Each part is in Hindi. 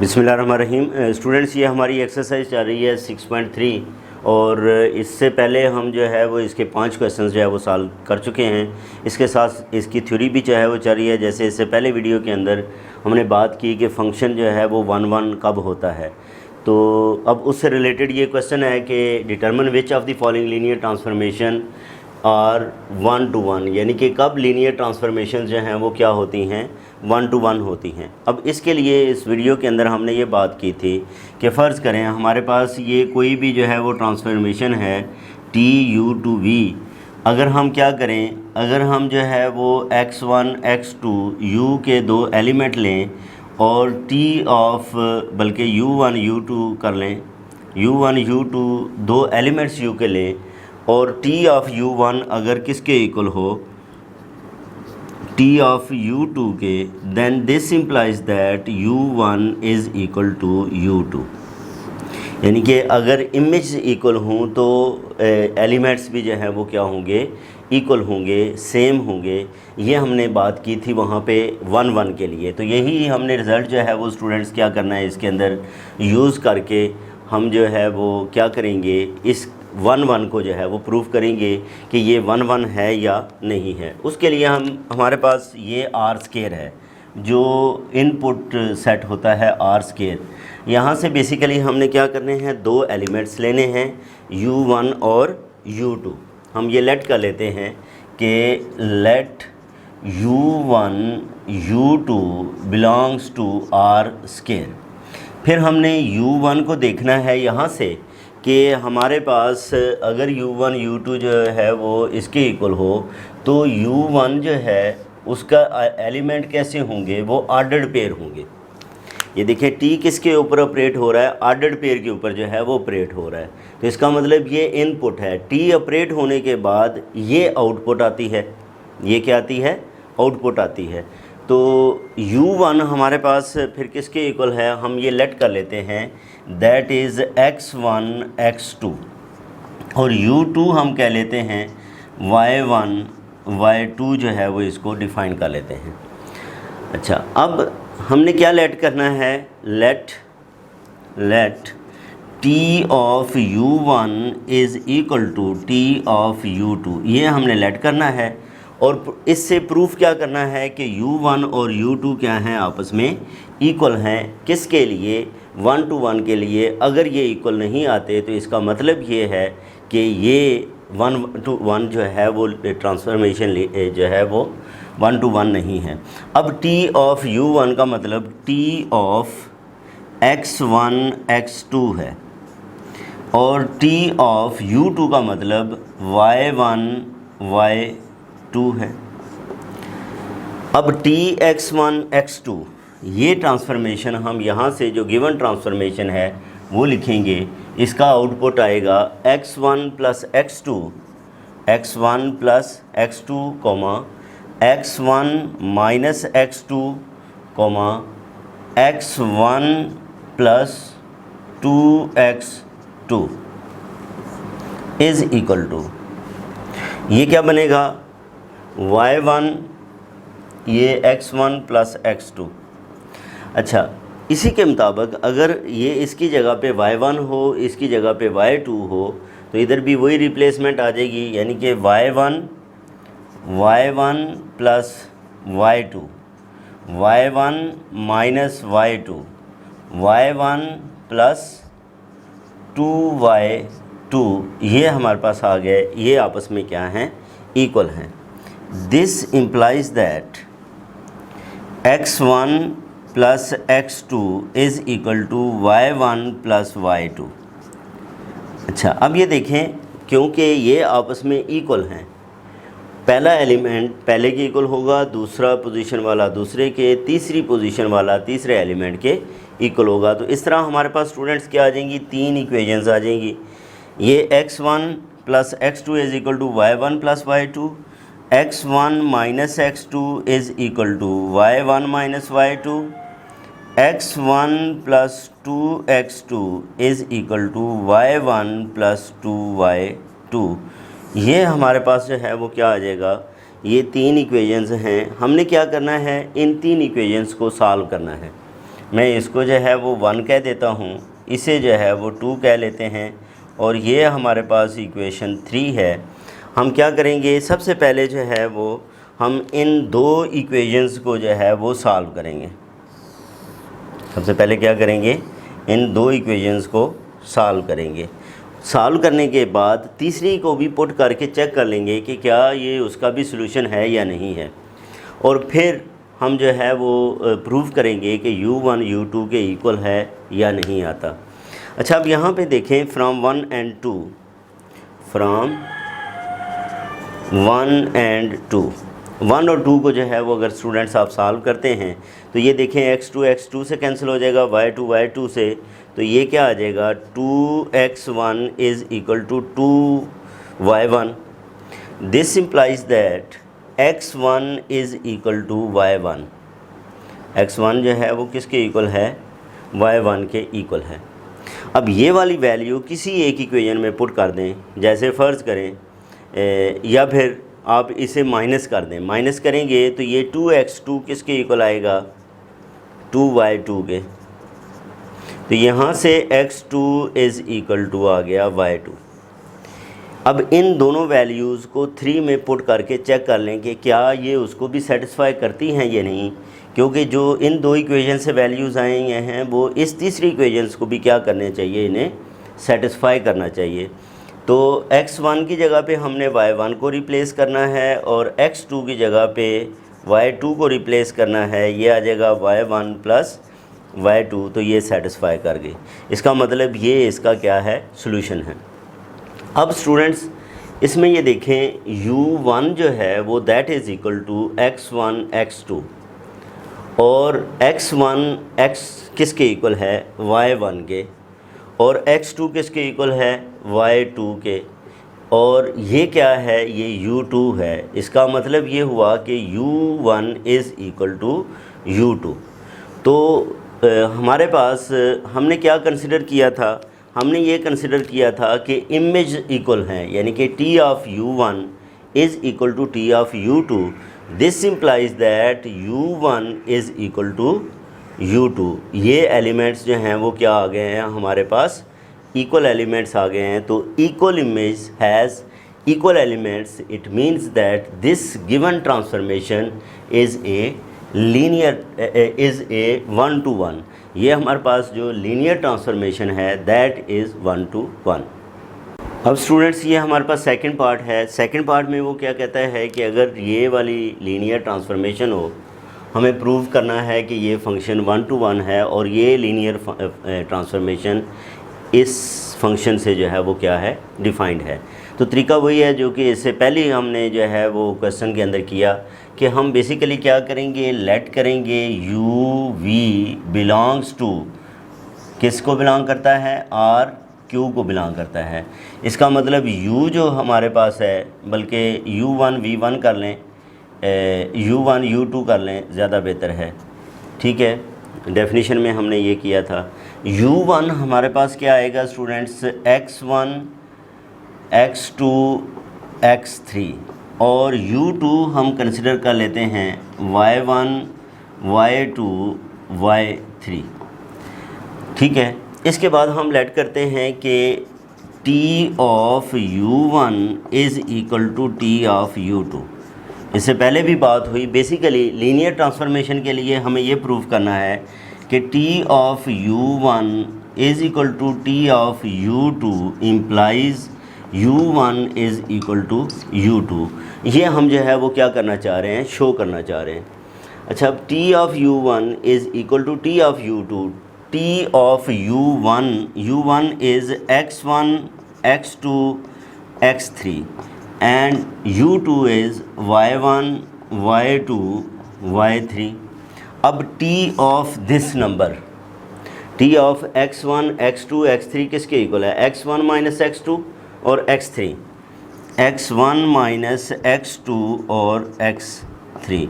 बिस्मिल्लाहिर्रहमानिर्रहीम। स्टूडेंट्स, ये हमारी एक्सरसाइज चल रही है 6.3 और इससे पहले हम जो है वो इसके 5 क्वेश्चंस जो है वो सॉल्व कर चुके हैं। इसके साथ इसकी थ्योरी भी जो है वो चल रही है। जैसे इससे पहले वीडियो के अंदर हमने बात की कि फ़ंक्शन जो है वो 1 कब होता है, तो अब उससे रिलेटेड ये क्वेश्चन है कि determine which of the following linear transformation और 1 to 1, यानी कि कब लीनियर ट्रांसफॉर्मेशन जो हैं वो क्या होती हैं, 1 to 1 होती हैं। अब इसके लिए इस वीडियो के अंदर हमने ये बात की थी कि फ़र्ज़ करें हमारे पास ये कोई भी जो है वो ट्रांसफॉर्मेशन है TU to V। अगर हम क्या करें, अगर हम जो है वो x1 x2 U के दो एलिमेंट लें और T ऑफ बल्कि U1 U2 कर लें, U1 U2 दो एलिमेंट्स U के लें और T ऑफ U1 अगर किसके इक्वल हो, T ऑफ U2 के, then this implies that U1 is equal to U2। यानी कि अगर इमेज इक्वल हों तो एलिमेंट्स भी जो है वो क्या होंगे, इक्वल होंगे, सेम होंगे। ये हमने बात की थी वहाँ पे 1 के लिए। तो यही हमने रिज़ल्ट जो है वो स्टूडेंट्स क्या करना है, इसके अंदर यूज़ करके हम जो है वो क्या करेंगे, इस 1 को जो है वो प्रूव करेंगे कि ये 1 है या नहीं है। उसके लिए हमारे पास ये R² है जो इनपुट सेट होता है R²। यहाँ से बेसिकली हमने क्या करने हैं, दो एलिमेंट्स लेने हैं U1 और U2। हम ये लेट कर लेते हैं कि late U1 U2 belongs to R²। फिर हमने U1 को देखना है यहाँ से कि हमारे पास अगर U1 U2 जो है वो इसके इक्वल हो तो U1 जो है उसका एलिमेंट कैसे होंगे, वो ऑर्डर्ड पेयर होंगे। ये देखिए T किसके ऊपर ऑपरेट हो रहा है, ऑर्डर्ड पेयर के ऊपर जो है वो ऑपरेट हो रहा है। तो इसका मतलब ये इनपुट है, T ऑपरेट होने के बाद ये आउटपुट आती है। ये क्या आती है, आउटपुट आती है। तो U1 हमारे पास फिर किसके इक्वल है, हम ये लेट कर लेते हैं, दैट इज़ x1 x2 और U2 हम कह लेते हैं y1 y2 जो है वो इसको डिफ़ाइन कर लेते हैं। अच्छा, अब हमने क्या लेट करना है, let T of U1 is equal to T of U2, ये हमने लेट करना है। और इससे प्रूफ क्या करना है कि U1 और U2 क्या हैं, आपस में इक्वल हैं। किसके लिए, 1 to 1 के लिए। अगर ये इक्वल नहीं आते तो इसका मतलब ये है कि ये 1 to 1 जो है वो ट्रांसफॉर्मेशन जो है वो 1 to 1 नहीं है। अब T ऑफ U1 का मतलब T ऑफ x1 x2 है और T ऑफ U2 का मतलब y1 y2 है। अब T x1 x2 ये ट्रांसफॉर्मेशन हम यहाँ से जो गिवन ट्रांसफॉर्मेशन है वो लिखेंगे। इसका आउटपुट आएगा x1 plus x2 comma x1 minus x2 comma x1 plus 2x2 is equal to, ये क्या बनेगा, y1 ये x1 प्लस x2। अच्छा, इसी के मुताबिक अगर ये इसकी जगह पे y1 हो, इसकी जगह पे y2 हो, तो इधर भी वही रिप्लेसमेंट आ जाएगी। यानी कि y1 plus y2, y1 minus y2, y1 plus 2y2, ये हमारे पास आ गए। ये आपस में क्या हैं, इक्वल हैं। This implies that x1 plus x2 is equal to y1 plus y2। अच्छा, अब ये देखें, क्योंकि ये आपस में इक्वल हैं, पहला एलिमेंट पहले के इक्वल होगा, दूसरा पोजीशन वाला दूसरे के, तीसरी पोजीशन वाला तीसरे एलिमेंट के इक्वल होगा। तो इस तरह हमारे पास स्टूडेंट्स क्या आ जाएंगी, 3 इक्वेशंस आ जाएंगी। ये x1 plus x2 is equal to y1 plus y2, x1 minus x2 is equal to y1 minus y2, x1 plus 2x2 is equal to y1 plus 2y2। ये हमारे पास जो है वो क्या आ जाएगा, ये 3 इक्वेशंस हैं। हमने क्या करना है, इन 3 इक्वेशंस को सॉल्व करना है। मैं इसको जो है वो 1 कह देता हूँ, इसे जो है वो 2 कह लेते हैं, और ये हमारे पास इक्वेशन 3 है। हम क्या करेंगे, सबसे पहले जो है वो हम इन दो इक्वेशंस को जो है वो सॉल्व करेंगे। सबसे पहले क्या करेंगे, इन दो इक्वेशंस को सॉल्व करेंगे। सॉल्व करने के बाद तीसरी को भी पुट करके चेक कर लेंगे कि क्या ये उसका भी सॉल्यूशन है या नहीं है, और फिर हम जो है वो प्रूव करेंगे कि u1 u2 के इक्वल है या नहीं आता। अच्छा, अब यहाँ पे देखें, फ्रॉम 1 and 2, फ्रॉम 1 and 2, 1 और 2 को जो है वो अगर स्टूडेंट्स आप सॉल्व करते हैं तो ये देखें x2 से कैंसिल हो जाएगा, y2 से, तो ये क्या आ जाएगा, 2x1 is equal to 2y1। This implies that x1 is equal to y1। x1 जो है वो किसके इक्वल है, y1 के इक्वल है। अब ये वाली वैल्यू किसी एक इक्वेशन में पुट कर दें, जैसे फ़र्ज़ करें या फिर आप इसे माइनस कर दें। माइनस करेंगे तो ये 2x2 किसके इक्वल आएगा, 2y2 के। तो यहाँ से x2 इज़ इक्वल टू आ गया y2। अब इन दोनों वैल्यूज़ को 3 में पुट करके चेक कर लें कि क्या ये उसको भी सेटिस्फाई करती हैं या नहीं, क्योंकि जो इन दो इक्वेशन से वैल्यूज़ आए हैं वो इस तीसरी इक्वेशंस को भी क्या करने चाहिए, इन्हें सेटिस्फाई करना चाहिए। तो x1 की जगह पे हमने y1 को रिप्लेस करना है और x2 की जगह पे y2 को रिप्लेस करना है। ये आ जाएगा y1 प्लस y2, तो ये सेटिस्फाई कर गई। इसका मतलब ये इसका क्या है, सॉल्यूशन है। अब स्टूडेंट्स इसमें ये देखें, u1 जो है वो that is equal to x1 x2, और x1 x किसके इक्वल है, y1 के, और x2 किसके इक्वल है, y2 के, और ये क्या है, ये u2 है। इसका मतलब ये हुआ कि u1 is equal to u2। तो हमारे पास हमने क्या कंसिडर किया था, हमने ये कंसिडर किया था कि इमेज इक्वल हैं, यानी कि t of u1 is equal to t of u2। This implies that u1 is equal to u2। ये एलिमेंट्स जो हैं वो क्या आ गए हैं, हमारे पास इक्वल एलिमेंट्स आ गए हैं। तो equal image has equal elements, it means that this given transformation is a linear, is a 1 to 1। ये हमारे पास जो लीनियर ट्रांसफॉर्मेशन है दैट इज़ 1 to 1। अब स्टूडेंट्स ये हमारे पास सेकंड पार्ट है। सेकंड पार्ट में वो क्या कहता है कि अगर ये वाली लीनियर ट्रांसफॉर्मेशन हो, हमें प्रूव करना है कि ये फंक्शन 1 to 1 है और ये लीनियर ट्रांसफॉर्मेशन इस फंक्शन से जो है वो क्या है, डिफाइंड है। तो तरीका वही है जो कि इससे पहले हमने जो है वो क्वेश्चन के अंदर किया कि हम बेसिकली क्या करेंगे, लेट करेंगे u v बिलोंग्स टू, किसको बिलोंग करता है, r q को बिलोंग करता है। इसका मतलब u जो हमारे पास है, बल्कि u1 v1 कर लें, u1 u2 कर लें, ज़्यादा बेहतर है। ठीक है, डेफिनेशन में हमने ये किया था। u1 हमारे पास क्या आएगा स्टूडेंट्स, x1 x2 x3, और u2 हम कंसिडर कर लेते हैं y1 y2 y3। ठीक है, इसके बाद हम लेट करते हैं कि t of u1 is equal to t of u2। इससे पहले भी बात हुई, बेसिकली लीनियर ट्रांसफॉर्मेशन के लिए हमें ये प्रूव करना है कि t of u1 is equal to t of u2 implies u1 is equal to u2। ये हम जो है वो क्या करना चाह रहे हैं, शो करना चाह रहे हैं। अच्छा, अब t of u1 is equal to t of u2। t of u1 is x1 x2 x3 and u2 is y1 y2 y3। अब t of this number, t of x1 x2 x3 किसके इक्वल है, x1 माइनस x2 और x3, x1 माइनस x2 और x3।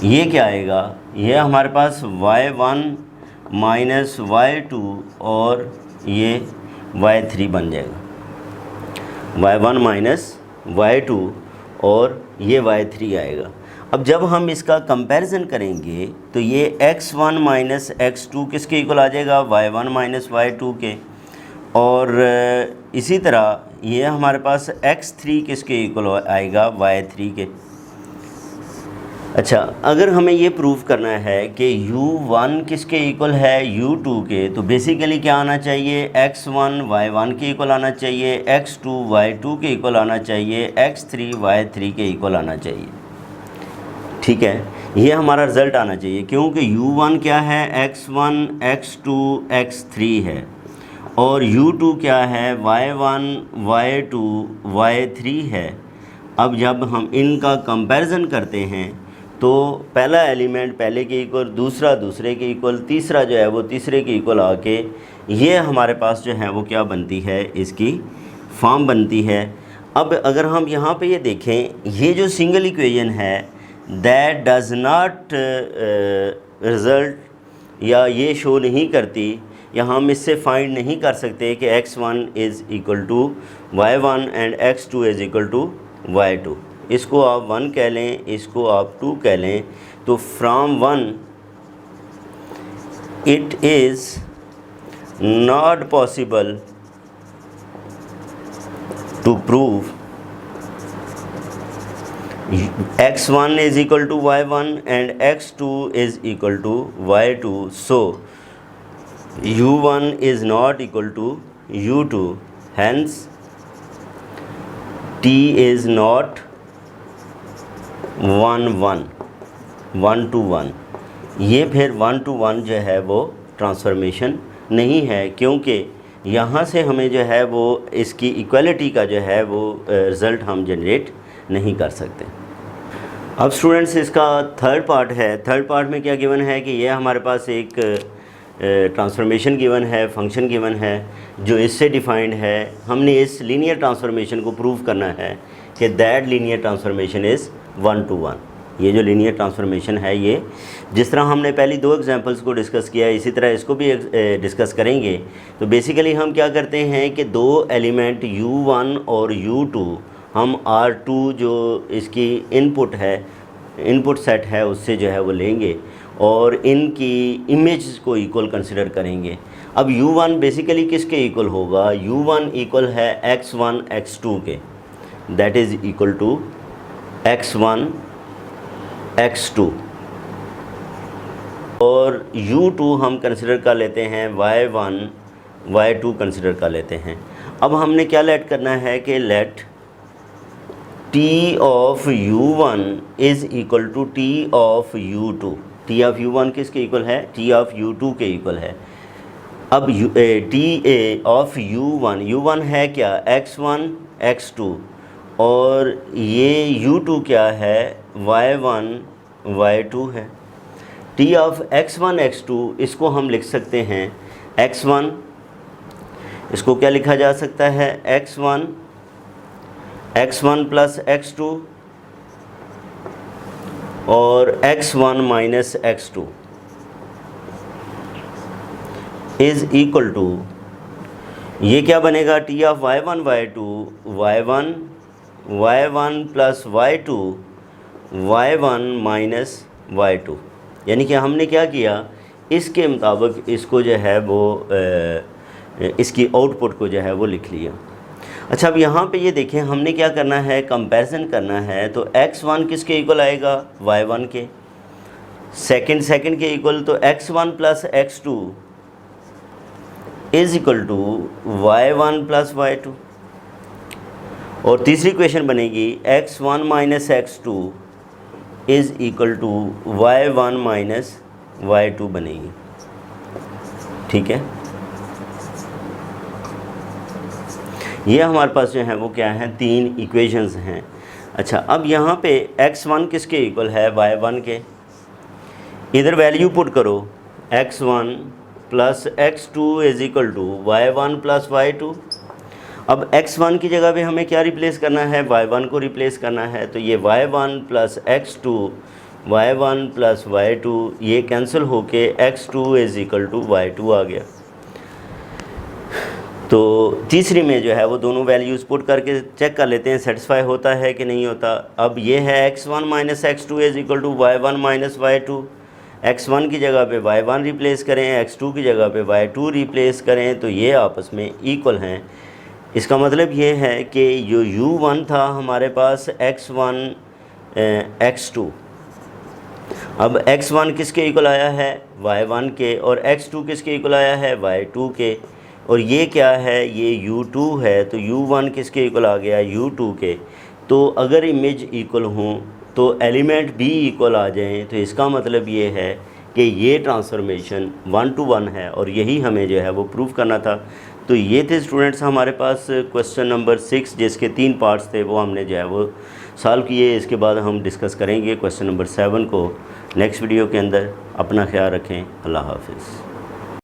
ये क्या आएगा, ये हमारे पास y1 माइनस y2 और ये y3 बन जाएगा, y1 माइनस y2 और ये y3 आएगा। अब जब हम इसका कंपैरिजन करेंगे तो ये x1 माइनस x2 किसके इक्वल आ जाएगा, y1 माइनस y2 के। और इसी तरह ये हमारे पास x3 किसके इक्वल आएगा, y3 के। अच्छा, अगर हमें ये प्रूव करना है कि u1 किसके इक्वल है, u2 के, तो बेसिकली क्या आना चाहिए, x1 y1 के इक्वल आना चाहिए, x2 y2 के इक्वल आना चाहिए, x3 y3 के इक्वल आना चाहिए। ठीक है, ये हमारा रिज़ल्ट आना चाहिए, क्योंकि u1 क्या है, x1 x2 x3 है, और u2 क्या है, y1 y2 y3 है। अब जब हम इनका कंपैरिजन करते हैं तो पहला एलिमेंट पहले के इक्वल, दूसरा दूसरे के इक्वल, तीसरा जो है वो तीसरे के इक्वल आके ये हमारे पास जो है वो क्या बनती है, इसकी फॉर्म बनती है। अब अगर हम यहाँ पे ये देखें, ये जो सिंगल इक्वेशन है दैट डज़ नॉट रिज़ल्ट, या ये शो नहीं करती, या हम इससे फाइंड नहीं कर सकते कि x1 is equal to y1 and x2 is equal to y2। इसको आप 1 कह लें, इसको आप 2 कह लें, तो from 1 it is not possible to prove x1 is equal to y1 and x2 is equal to y2, so u1 is not equal to u2, hence t is not 1 to 1। ये फिर 1 to 1 जो है वो ट्रांसफॉर्मेशन नहीं है, क्योंकि यहाँ से हमें जो है वो इसकी इक्वलिटी का जो है वो रिज़ल्ट हम जनरेट नहीं कर सकते। अब स्टूडेंट्स, इसका थर्ड पार्ट है। थर्ड पार्ट में क्या गिवन है कि ये हमारे पास एक ट्रांसफॉर्मेशन गिवन है, फंक्शन गिवन है जो इससे डिफाइंड है। हमने इस लीनियर ट्रांसफॉर्मेशन को प्रूव करना है कि that linear transformation is 1 to 1। ये जो लीनियर ट्रांसफॉर्मेशन है, ये जिस तरह हमने पहली 2 एग्जांपल्स को डिस्कस किया, इसी तरह इसको भी डिस्कस करेंगे। तो बेसिकली हम क्या करते हैं कि 2 एलिमेंट u1 और u2 हम R2 जो इसकी इनपुट है, इनपुट सेट है, उससे जो है वो लेंगे और इनकी इमेज को इक्वल कंसिडर करेंगे। अब u1 बेसिकली किसके इक्वल होगा, u1 इक्वल है x1 x2 के, that is equal to x1 x2, और u2 हम कंसिडर कर लेते हैं y1 y2 कंसिडर कर लेते हैं। अब हमने क्या लेट करना है कि let t of u1 is equal to t of u2। t of u1 किसके इक्वल है, t ऑफ u2 के इक्वल है। अब t ऑफ u1 है क्या, x1 x2, और ये u2 क्या है, y1 y2 है। t ऑफ x1 x2 इसको हम लिख सकते हैं x1, इसको क्या लिखा जा सकता है, x1 प्लस x2 और x1 minus x2 is equal to, ये क्या बनेगा, t of y1 y1 plus y2 y1 minus y2। यानी कि हमने क्या किया, इसके मुताबिक इसको जो है वो इसकी आउटपुट को जो है वो लिख लिया। अच्छा, अब यहाँ पे ये देखें, हमने क्या करना है, कंपैरिजन करना है। तो x1 किसके इक्वल आएगा, y1 के। सेकंड के इक्वल, तो x1 plus x2 is equal to y1 plus y2। और तीसरी इक्वेशन बनेगी x1 minus x2 is equal to y1 minus y2 बनेगी। ठीक है, ये हमारे पास जो है वो क्या है, 3 इक्वेशंस हैं। अच्छा, अब यहाँ पे x1 किसके इक्वल है, y1 के। इधर वैल्यू पुट करो, x1 plus x2 is equal to y1 plus y2। अब x1 की जगह पे हमें क्या रिप्लेस करना है, y1 को रिप्लेस करना है। तो ये y1 plus x2 y1 plus y2 ये कैंसिल होके x2 is equal to y2 आ गया। तो तीसरी में जो है वो दोनों वैल्यूज़ पुट करके चेक कर लेते हैं सेटिस्फाई होता है कि नहीं होता। अब ये है x1 minus x2 is equal to y1 minus y2। x1 की जगह पे y1 रिप्लेस करें, x2 की जगह पे y2 रिप्लेस करें, तो ये आपस में इक्वल हैं। इसका मतलब ये है कि जो u1 था हमारे पास x1 x2, अब x1 किसके इक्वल आया है, y1 के, और x2 किसके इक्वल आया है, y2 के। और ये क्या है, ये u2 है, तो u1 किसके इक्वल आ गया, u2 के। तो अगर इमेज इक्वल हों तो एलिमेंट भी इक्वल आ जाएं, तो इसका मतलब ये है कि ये ट्रांसफॉर्मेशन 1 to 1 है, और यही हमें जो है वो प्रूव करना था। तो ये थे स्टूडेंट्स हमारे पास क्वेश्चन नंबर 6, जिसके 3 पार्ट्स थे, वो हमने जो है वो सॉल्व किए। इसके बाद हम डिस्कस करेंगे क्वेश्चन नंबर 7 को नेक्स्ट वीडियो के अंदर। अपना ख्याल रखें, अल्लाह हाफिज़।